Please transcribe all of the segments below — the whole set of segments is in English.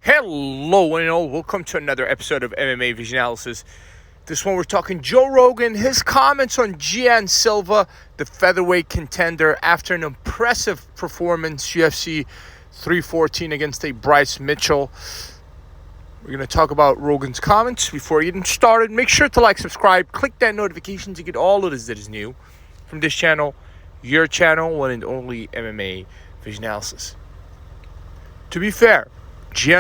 Hello and all, welcome to another episode of MMA Vision Analysis. This one we're talking Joe Rogan, his comments on Silva, the featherweight contender, after an impressive performance, UFC 314 against a Bryce Mitchell. We're going to talk about Rogan's comments. Before getting started, make sure to like, subscribe, click that notification to get all of this that is new from this channel, your channel, one and only MMA Vision Analysis. To be fair,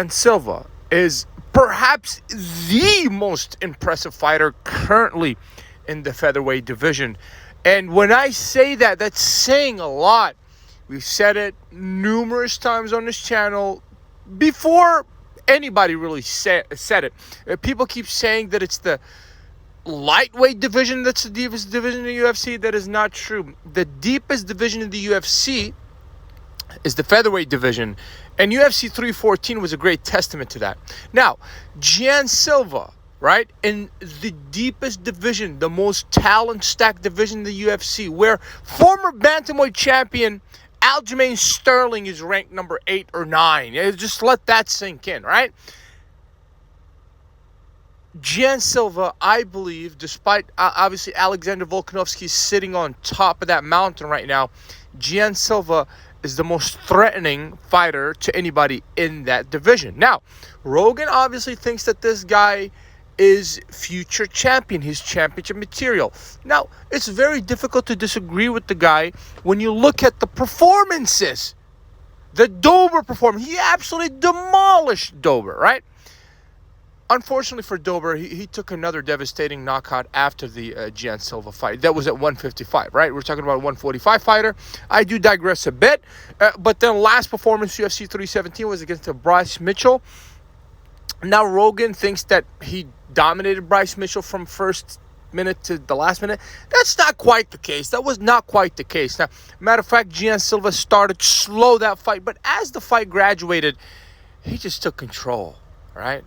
Silva is perhaps the most impressive fighter currently in the featherweight division. And when I say that, that's saying a lot. We've said it numerous times on this channel before anybody really said it. People keep saying that it's the lightweight division that's the deepest division in the UFC. That is not true. The deepest division in the UFC is the featherweight division, and UFC 314 was a great testament to that. Now, Silva, right, in the deepest division, the most talent-stacked division in the UFC, where former bantamweight champion Aljamain Sterling is ranked number 8 or 9. Just let that sink in, right? Silva, I believe, despite obviously Alexander Volkanovski sitting on top of that mountain right now, Silva is the most threatening fighter to anybody in that division. Now, Rogan obviously thinks that this guy is future champion. He's championship material. Now, it's very difficult to disagree with the guy when you look at the performances. The Dober performance. He absolutely demolished Dober, right? Unfortunately for Dober, he took another devastating knockout after the Silva fight. That was at 155, right? We're talking about a 145 fighter. I do digress a bit. But then last performance, UFC 317, was against Bryce Mitchell. Now Rogan thinks that he dominated Bryce Mitchell from first minute to the last minute. That's not quite the case. That was not quite the case. Now, matter of fact, Silva started slow that fight. But as the fight graduated, he just took control, right?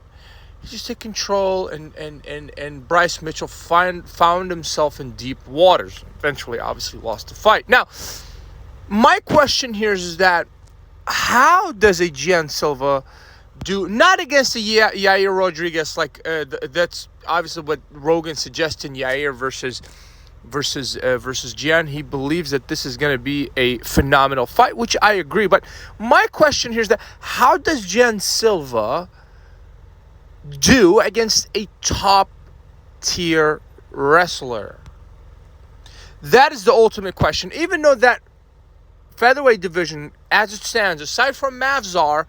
He just took control, and Bryce Mitchell found himself in deep waters. Eventually, obviously, lost the fight. Now, my question here is that how does a Silva do, not against a Yair Rodriguez, like that's obviously what Rogan suggested, Yair versus Gian. He believes that this is going to be a phenomenal fight, which I agree. But my question here is that how does Silva do against a top-tier wrestler? That is the ultimate question. Even though that featherweight division, as it stands, aside from Mavzar,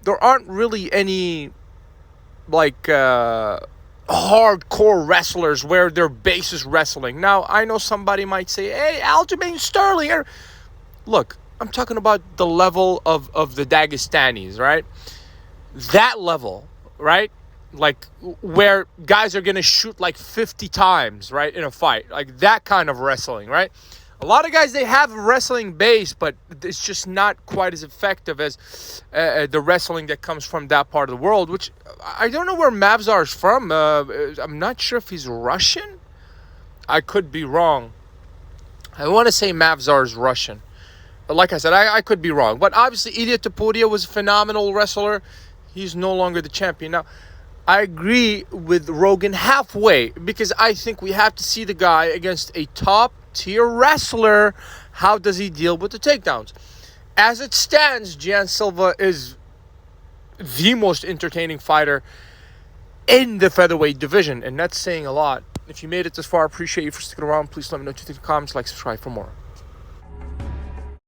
there aren't really any hardcore wrestlers where their base is wrestling. Now, I know somebody might say, hey, Aljamain Sterling. Look, I'm talking about the level of the Dagestanis, right? That level, right? Like where guys are going to shoot like 50 times, right, in a fight. Like that kind of wrestling, right? A lot of guys, they have a wrestling base, but it's just not quite as effective as the wrestling that comes from that part of the world, which I don't know where Mavzar is from. I'm not sure if he's Russian. I could be wrong. I want to say Mavzar is Russian. But like I said, I could be wrong. But obviously, Ilia Topuria was a phenomenal wrestler. He's no longer the champion. Now, I agree with Rogan halfway, because I think we have to see the guy against a top-tier wrestler. How does he deal with the takedowns? As it stands, Silva is the most entertaining fighter in the featherweight division, and that's saying a lot. If you made it this far, I appreciate you for sticking around. Please let me know what you think in the comments, like, subscribe for more.